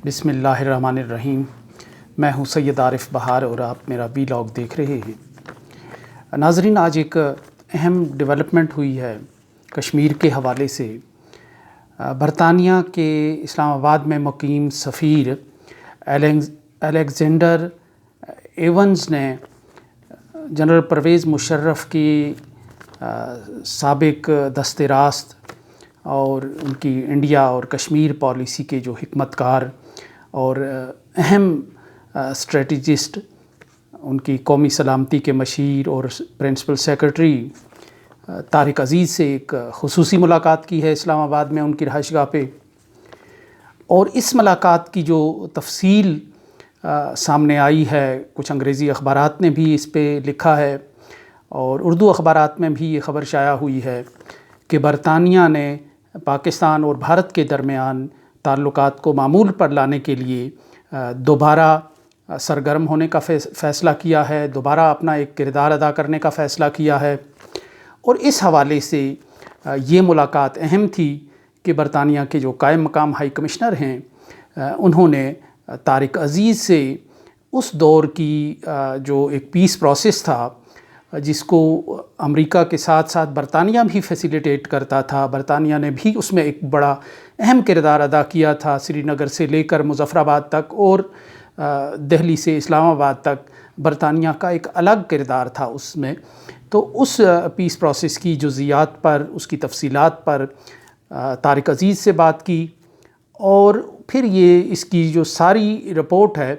بسم اللہ الرحمن الرحیم۔ میں ہوں سید عارف بہار اور آپ میرا ویلاگ دیکھ رہے ہیں۔ ناظرین، آج ایک اہم ڈیولپمنٹ ہوئی ہے کشمیر کے حوالے سے۔ برطانیہ کے اسلام آباد میں مقیم سفیر الیگزینڈر ایونز نے جنرل پرویز مشرف کی سابق دست راست اور ان کی انڈیا اور کشمیر پالیسی کے جو حکمت کار اور اہم اسٹریٹجسٹ، ان کی قومی سلامتی کے مشیر اور پرنسپل سیکرٹری طارق عزیز سے ایک خصوصی ملاقات کی ہے اسلام آباد میں ان کی رہائش گاہ پہ۔ اور اس ملاقات کی جو تفصیل سامنے آئی ہے، کچھ انگریزی اخبارات نے بھی اس پہ لکھا ہے اور اردو اخبارات میں بھی یہ خبر شائع ہوئی ہے کہ برطانیہ نے پاکستان اور بھارت کے درمیان تعلقات کو معمول پر لانے کے لیے دوبارہ سرگرم ہونے کا فیصلہ کیا ہے، دوبارہ اپنا ایک کردار ادا کرنے کا فیصلہ کیا ہے۔ اور اس حوالے سے یہ ملاقات اہم تھی کہ برطانیہ کے جو قائم مقام ہائی کمشنر ہیں، انہوں نے طارق عزیز سے اس دور کی جو ایک پیس پروسیس تھا، جس کو امریکہ کے ساتھ ساتھ برطانیہ بھی فیسیلیٹیٹ کرتا تھا، برطانیہ نے بھی اس میں ایک بڑا اہم کردار ادا کیا تھا، سری نگر سے لے کر مظفر آباد تک اور دہلی سے اسلام آباد تک برطانیہ کا ایک الگ کردار تھا اس میں۔ تو اس پیس پروسیس کی جزئیات پر، اس کی تفصیلات پر طارق عزیز سے بات کی، اور پھر یہ اس کی جو ساری رپورٹ ہے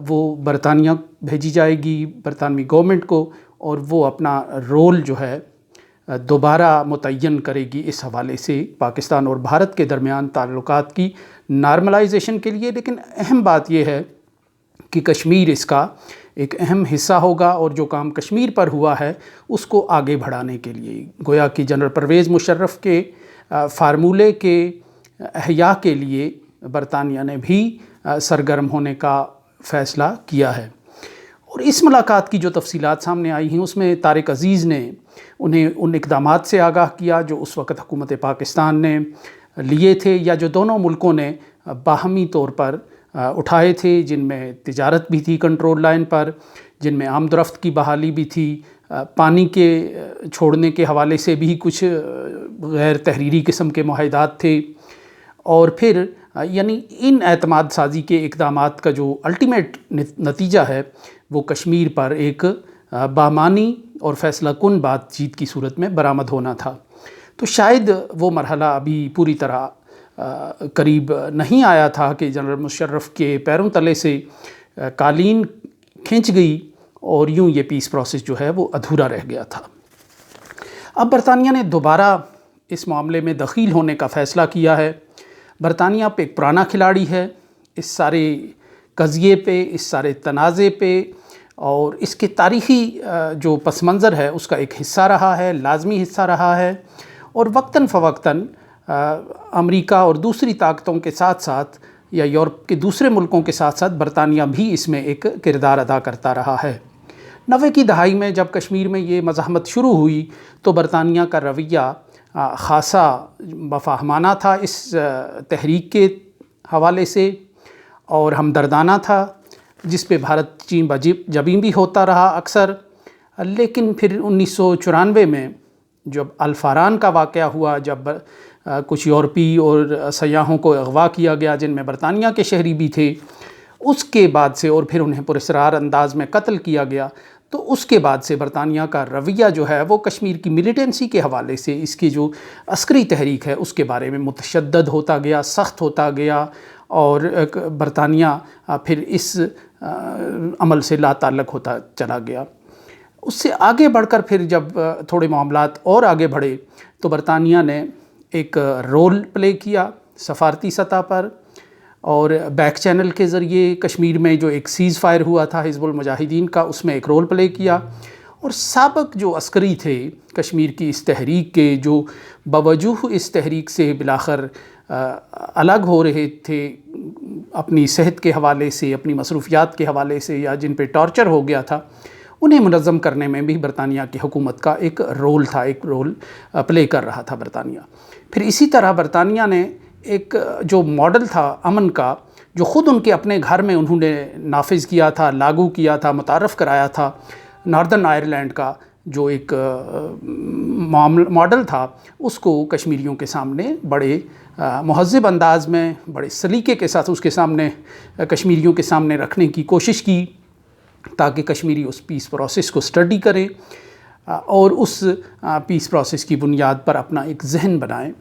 وہ برطانیہ بھیجی جائے گی برطانوی گورنمنٹ کو، اور وہ اپنا رول جو ہے دوبارہ متعین کرے گی اس حوالے سے پاکستان اور بھارت کے درمیان تعلقات کی نارملائزیشن کے لیے۔ لیکن اہم بات یہ ہے کہ کشمیر اس کا ایک اہم حصہ ہوگا، اور جو کام کشمیر پر ہوا ہے اس کو آگے بڑھانے کے لیے گویا کہ جنرل پرویز مشرف کے فارمولے کے احیاء کے لیے برطانیہ نے بھی سرگرم ہونے کا فیصلہ کیا ہے۔ اور اس ملاقات کی جو تفصیلات سامنے آئی ہیں، اس میں طارق عزیز نے انہیں ان اقدامات سے آگاہ کیا جو اس وقت حکومت پاکستان نے لیے تھے یا جو دونوں ملکوں نے باہمی طور پر اٹھائے تھے، جن میں تجارت بھی تھی کنٹرول لائن پر، جن میں آمد و رفت کی بحالی بھی تھی، پانی کے چھوڑنے کے حوالے سے بھی کچھ غیر تحریری قسم کے معاہدات تھے۔ اور پھر یعنی ان اعتماد سازی کے اقدامات کا جو الٹیمیٹ نتیجہ ہے وہ کشمیر پر ایک بامانی اور فیصلہ کن بات چیت کی صورت میں برآمد ہونا تھا۔ تو شاید وہ مرحلہ ابھی پوری طرح قریب نہیں آیا تھا کہ جنرل مشرف کے پیروں تلے سے قالین کھنچ گئی اور یوں یہ پیس پروسیس جو ہے وہ ادھورا رہ گیا تھا۔ اب برطانیہ نے دوبارہ اس معاملے میں دخیل ہونے کا فیصلہ کیا ہے۔ برطانیہ پہ ایک پرانا کھلاڑی ہے اس سارے قضیے پہ، اس سارے تنازع پہ، اور اس کے تاریخی جو پس منظر ہے اس کا ایک حصہ رہا ہے، لازمی حصہ رہا ہے، اور وقتاً فوقتاً امریکہ اور دوسری طاقتوں کے ساتھ ساتھ یا یورپ کے دوسرے ملکوں کے ساتھ ساتھ برطانیہ بھی اس میں ایک کردار ادا کرتا رہا ہے۔ 90 کی دہائی میں جب کشمیر میں یہ مزاحمت شروع ہوئی تو برطانیہ کا رویہ خاصا مفاہمانہ تھا اس تحریک کے حوالے سے اور ہمدردانہ تھا، جس پہ بھارت چین جبیں بھی ہوتا رہا اکثر۔ لیکن پھر 1994 میں جب الفاران کا واقعہ ہوا، جب کچھ یورپی اور سیاحوں کو اغوا کیا گیا جن میں برطانیہ کے شہری بھی تھے، اس کے بعد سے اور پھر انہیں پراسرار انداز میں قتل کیا گیا، تو اس کے بعد سے برطانیہ کا رویہ جو ہے وہ کشمیر کی ملیٹنسی کے حوالے سے، اس کی جو عسکری تحریک ہے اس کے بارے میں متشدد ہوتا گیا، سخت ہوتا گیا، اور برطانیہ پھر اس عمل سے لا تعلق ہوتا چلا گیا۔ اس سے آگے بڑھ کر پھر جب تھوڑے معاملات اور آگے بڑھے تو برطانیہ نے ایک رول پلے کیا سفارتی سطح پر، اور بیک چینل کے ذریعے کشمیر میں جو ایک سیز فائر ہوا تھا حزب المجاہدین کا، اس میں ایک رول پلے کیا، اور سابق جو عسکری تھے کشمیر کی اس تحریک کے، جو باوجوہ اس تحریک سے بالآخر الگ ہو رہے تھے اپنی صحت کے حوالے سے، اپنی مصروفیات کے حوالے سے، یا جن پہ ٹارچر ہو گیا تھا، انہیں منظم کرنے میں بھی برطانیہ کی حکومت کا ایک رول تھا، ایک رول پلے کر رہا تھا برطانیہ۔ پھر اسی طرح برطانیہ نے ایک جو ماڈل تھا امن کا، جو خود ان کے اپنے گھر میں انہوں نے نافذ کیا تھا، لاگو کیا تھا، متعارف کرایا تھا، ناردرن آئرلینڈ کا جو ایک ماڈل تھا، اس کو کشمیریوں کے سامنے بڑے مہذب انداز میں، بڑے سلیقے کے ساتھ اس کے سامنے، کشمیریوں کے سامنے رکھنے کی کوشش کی، تاکہ کشمیری اس پیس پروسیس کو اسٹڈی کریں اور اس پیس پروسیس کی بنیاد پر اپنا ایک ذہن بنائیں۔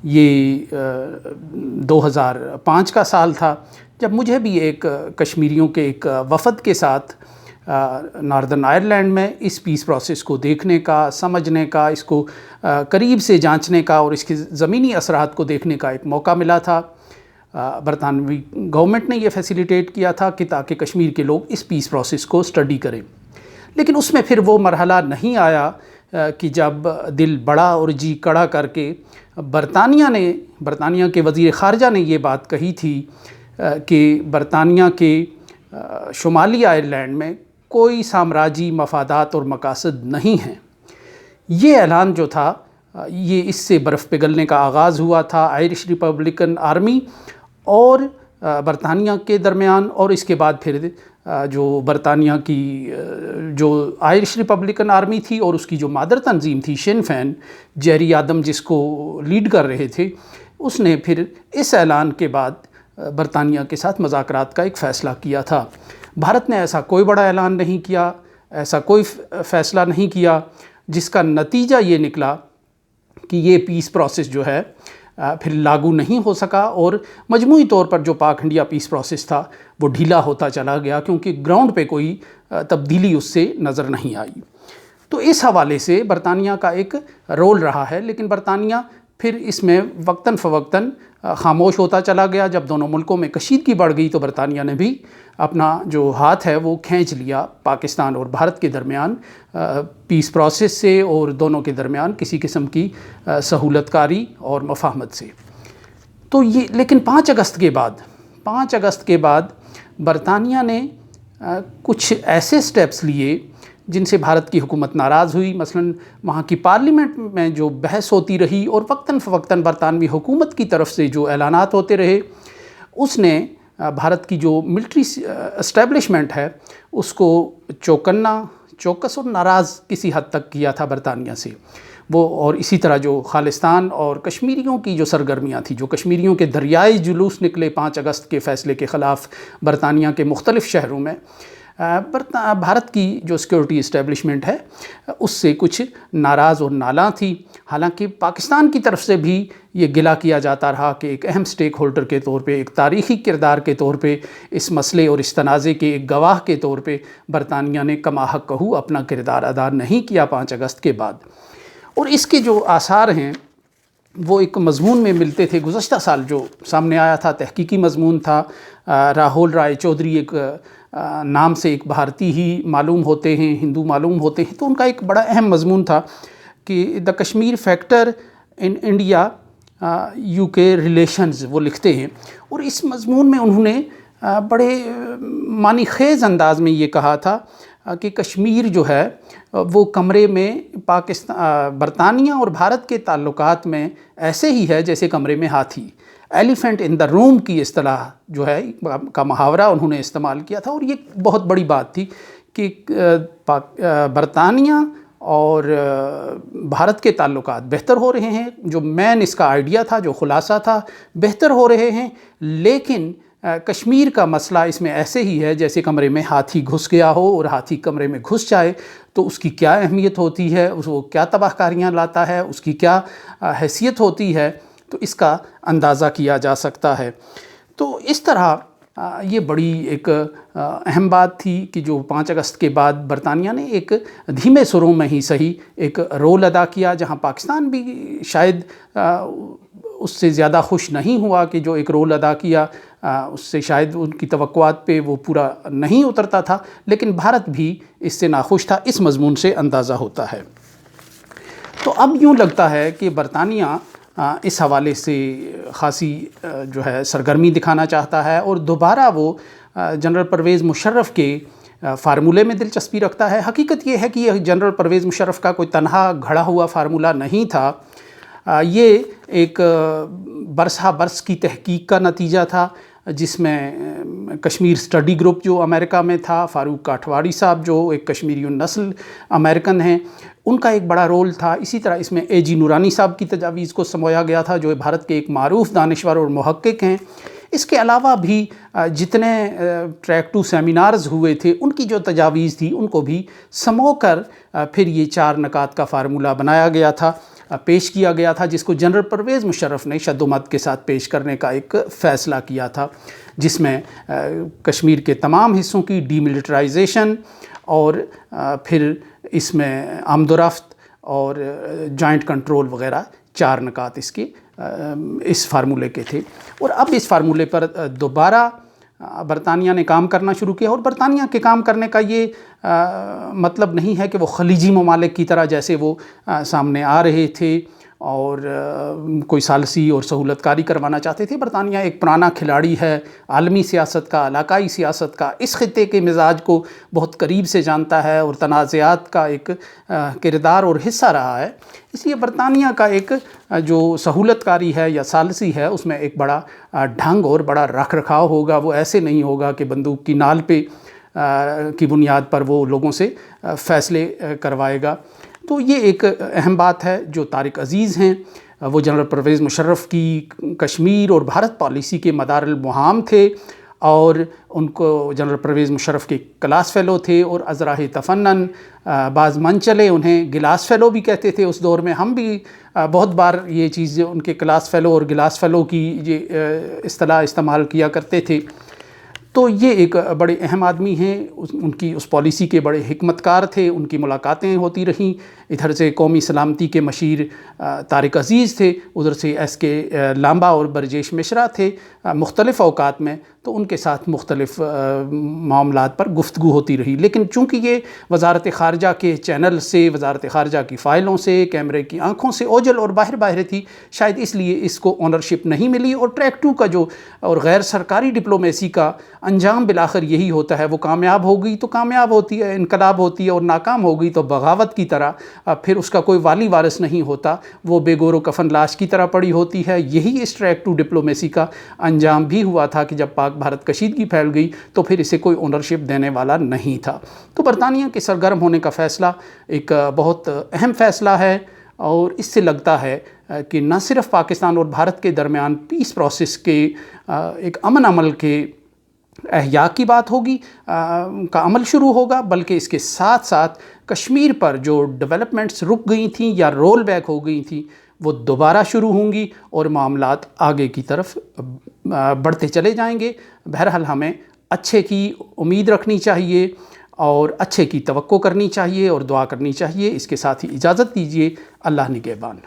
یہ 2005 کا سال تھا جب مجھے بھی ایک کشمیریوں کے ایک وفد کے ساتھ ناردرن آئرلینڈ میں اس پیس پروسیس کو دیکھنے کا، سمجھنے کا، اس کو قریب سے جانچنے کا اور اس کے زمینی اثرات کو دیکھنے کا ایک موقع ملا تھا۔ برطانوی گورنمنٹ نے یہ فیسیلیٹیٹ کیا تھا کہ تاکہ کشمیر کے لوگ اس پیس پروسیس کو اسٹڈی کریں، لیکن اس میں پھر وہ مرحلہ نہیں آیا کہ جب دل بڑا اور جی کڑا کر کے برطانیہ کے وزیر خارجہ نے یہ بات کہی تھی کہ برطانیہ کے شمالی آئرلینڈ میں کوئی سامراجی مفادات اور مقاصد نہیں ہیں۔ یہ اعلان جو تھا، یہ اس سے برف پگھلنے کا آغاز ہوا تھا آئرش ریپبلکن آرمی اور برطانیہ کے درمیان، اور اس کے بعد پھر جو برطانیہ کی جو آئرش ریپبلکن آرمی تھی اور اس کی جو مادر تنظیم تھی سن فین، جیری آدم جس کو لیڈ کر رہے تھے، اس نے پھر اس اعلان کے بعد برطانیہ کے ساتھ مذاکرات کا ایک فیصلہ کیا تھا۔ بھارت نے ایسا کوئی بڑا اعلان نہیں کیا، ایسا کوئی فیصلہ نہیں کیا، جس کا نتیجہ یہ نکلا کہ یہ پیس پروسیس جو ہے پھر لاگو نہیں ہو سکا، اور مجموعی طور پر جو پاک انڈیا پیس پروسیس تھا وہ ڈھیلا ہوتا چلا گیا، کیونکہ گراؤنڈ پہ کوئی تبدیلی اس سے نظر نہیں آئی۔ تو اس حوالے سے برطانیہ کا ایک رول رہا ہے، لیکن برطانیہ پھر اس میں وقتاً فوقتاً خاموش ہوتا چلا گیا۔ جب دونوں ملکوں میں کشیدگی بڑھ گئی تو برطانیہ نے بھی اپنا جو ہاتھ ہے وہ کھینچ لیا پاکستان اور بھارت کے درمیان پیس پروسیس سے، اور دونوں کے درمیان کسی قسم کی سہولت کاری اور مفاہمت سے۔ تو یہ لیکن 5 اگست کے بعد برطانیہ نے کچھ ایسے سٹیپس لیے جن سے بھارت کی حکومت ناراض ہوئی۔ مثلاً وہاں کی پارلیمنٹ میں جو بحث ہوتی رہی اور وقتاً فوقتاً برطانوی حکومت کی طرف سے جو اعلانات ہوتے رہے، اس نے بھارت کی جو ملٹری اسٹیبلشمنٹ ہے اس کو چوکس اور ناراض کسی حد تک کیا تھا برطانیہ سے وہ، اور اسی طرح جو خالصتان اور کشمیریوں کی جو سرگرمیاں تھیں، جو کشمیریوں کے دریائی جلوس نکلے 5 اگست کے فیصلے کے خلاف برطانیہ کے مختلف شہروں میں، بھارت کی جو سیکورٹی اسٹیبلشمنٹ ہے اس سے کچھ ناراض اور نالاں تھی۔ حالانکہ پاکستان کی طرف سے بھی یہ گلہ کیا جاتا رہا کہ ایک اہم سٹیک ہولڈر کے طور پہ، ایک تاریخی کردار کے طور پہ، اس مسئلے اور اس تنازع کے ایک گواہ کے طور پہ برطانیہ نے کما حق کہو اپنا کردار ادا نہیں کیا 5 اگست کے بعد۔ اور اس کے جو آثار ہیں وہ ایک مضمون میں ملتے تھے۔ گزشتہ سال جو سامنے آیا تھا تحقیقی مضمون تھا، راہول رائے چودھری ایک نام سے ایک بھارتی ہی معلوم ہوتے ہیں، ہندو معلوم ہوتے ہیں، تو ان کا ایک بڑا اہم مضمون تھا کہ the Kashmir factor in India U K relations, وہ لکھتے ہیں۔ اور اس مضمون میں انہوں نے بڑے معنی خیز انداز میں یہ کہا تھا کہ کشمیر جو ہے وہ کمرے میں برطانیہ اور بھارت کے تعلقات میں ایسے ہی ہے جیسے کمرے میں ہاتھی، ایلیفینٹ ان دا روم کی اصطلاح جو ہے کا محاورہ انہوں نے استعمال کیا تھا۔ اور یہ بہت بڑی بات تھی کہ برطانیہ اور بھارت کے تعلقات بہتر ہو رہے ہیں، جو مین اس کا آئیڈیا تھا، جو خلاصہ تھا، بہتر ہو رہے ہیں، لیکن کشمیر کا مسئلہ اس میں ایسے ہی ہے جیسے کمرے میں ہاتھی گھس گیا ہو، اور ہاتھی کمرے میں گھس جائے تو اس کی کیا اہمیت ہوتی ہے، وہ کیا تباہ کاریاں لاتا ہے، اس کی کیا حیثیت ہوتی ہے، تو اس کا اندازہ کیا جا سکتا ہے۔ تو اس طرح یہ بڑی ایک اہم بات تھی کہ جو 5 اگست کے بعد برطانیہ نے ایک دھیمے سروں میں ہی صحیح ایک رول ادا کیا، جہاں پاکستان بھی شاید اس سے زیادہ خوش نہیں ہوا کہ جو ایک رول ادا کیا اس سے شاید ان کی توقعات پہ وہ پورا نہیں اترتا تھا، لیکن بھارت بھی اس سے ناخوش تھا، اس مضمون سے اندازہ ہوتا ہے۔ تو اب یوں لگتا ہے کہ برطانیہ اس حوالے سے خاصی جو ہے سرگرمی دکھانا چاہتا ہے، اور دوبارہ وہ جنرل پرویز مشرف کے فارمولے میں دلچسپی رکھتا ہے۔ حقیقت یہ ہے کہ یہ جنرل پرویز مشرف کا کوئی تنہا گھڑا ہوا فارمولہ نہیں تھا۔ یہ ایک برسہ برس کی تحقیق کا نتیجہ تھا، جس میں کشمیر اسٹڈی گروپ جو امریکہ میں تھا، فاروق کاٹھواڑی صاحب جو ایک کشمیری النسل امریکن ہیں، ان کا ایک بڑا رول تھا۔ اسی طرح اس میں اے جی نورانی صاحب کی تجاویز کو سمویا گیا تھا، جو بھارت کے ایک معروف دانشور اور محقق ہیں۔ اس کے علاوہ بھی جتنے ٹریک 2 سیمینارز ہوئے تھے، ان کی جو تجاویز تھی ان کو بھی سمو کر پھر یہ 4 نکات کا فارمولہ بنایا گیا تھا، پیش کیا گیا تھا، جس کو جنرل پرویز مشرف نے شد و مد کے ساتھ پیش کرنے کا ایک فیصلہ کیا تھا، جس میں کشمیر کے تمام حصوں کی ڈی ملٹرائزیشن اور پھر اس میں آمد و رفت اور جوائنٹ کنٹرول وغیرہ 4 نکات اس فارمولے کے تھے۔ اور اب اس فارمولے پر دوبارہ برطانیہ نے کام کرنا شروع کیا، اور برطانیہ کے کام کرنے کا یہ مطلب نہیں ہے کہ وہ خلیجی ممالک کی طرح جیسے وہ سامنے آ رہے تھے اور کوئی ثالثی اور سہولت کاری کروانا چاہتے تھے۔ برطانیہ ایک پرانا کھلاڑی ہے، عالمی سیاست کا، علاقائی سیاست کا، اس خطے کے مزاج کو بہت قریب سے جانتا ہے اور تنازعات کا ایک کردار اور حصہ رہا ہے۔ اس لیے برطانیہ کا ایک جو سہولت کاری ہے یا ثالثی ہے، اس میں ایک بڑا ڈھنگ اور بڑا رکھ رکھاؤ ہوگا۔ وہ ایسے نہیں ہوگا کہ بندوق کی نال پہ کی بنیاد پر وہ لوگوں سے فیصلے کروائے گا۔ تو یہ ایک اہم بات ہے۔ جو طارق عزیز ہیں، وہ جنرل پرویز مشرف کی کشمیر اور بھارت پالیسی کے مدار المہام تھے، اور ان کو جنرل پرویز مشرف کے کلاس فیلو تھے، اور ازراہ تفنن بعض من چلے انہیں گلاس فیلو بھی کہتے تھے اس دور میں۔ ہم بھی بہت بار یہ چیز ان کے کلاس فیلو اور گلاس فیلو کی یہ اصطلاح استعمال کیا کرتے تھے۔ تو یہ ایک بڑے اہم آدمی ہیں، ان کی اس پالیسی کے بڑے حکمت کار تھے، ان کی ملاقاتیں ہوتی رہیں۔ ادھر سے قومی سلامتی کے مشیر طارق عزیز تھے، ادھر سے ایس کے لامبا اور برجیش مشرا تھے مختلف اوقات میں، تو ان کے ساتھ مختلف معاملات پر گفتگو ہوتی رہی۔ لیکن چونکہ یہ وزارت خارجہ کے چینل سے، وزارت خارجہ کی فائلوں سے، کیمرے کی آنکھوں سے اوجھل اور باہر تھی، شاید اس لیے اس کو اونرشپ نہیں ملی۔ اور ٹریک 2 کا جو اور غیر سرکاری ڈپلومیسی کا انجام بالآخر یہی ہوتا ہے، وہ کامیاب ہو گئی تو کامیاب ہوتی ہے، انقلاب ہوتی ہے، اور ناکام ہو گئی تو بغاوت کی طرح پھر اس کا کوئی والی وارث نہیں ہوتا، وہ بے گور و کفن لاش کی طرح پڑی ہوتی ہے۔ یہی اس ٹریک 2 ڈپلومیسی کا انجام بھی ہوا تھا کہ جب پاک بھارت کشیدگی پھیل گئی تو پھر اسے کوئی اونرشپ دینے والا نہیں تھا۔ تو برطانیہ کے سرگرم ہونے کا فیصلہ ایک بہت اہم فیصلہ ہے، اور اس سے لگتا ہے کہ نہ صرف پاکستان اور بھارت کے درمیان پیس پروسیس کے ایک امن عمل کے احیاء کی بات ہوگی کا عمل شروع ہوگا، بلکہ اس کے ساتھ ساتھ کشمیر پر جو ڈیولپمنٹس رک گئی تھیں یا رول بیک ہو گئی تھیں، وہ دوبارہ شروع ہوں گی اور معاملات آگے کی طرف بڑھتے چلے جائیں گے۔ بہرحال ہمیں اچھے کی امید رکھنی چاہیے اور اچھے کی توقع کرنی چاہیے اور دعا کرنی چاہیے۔ اس کے ساتھ ہی اجازت دیجیے۔ اللہ نگہبان۔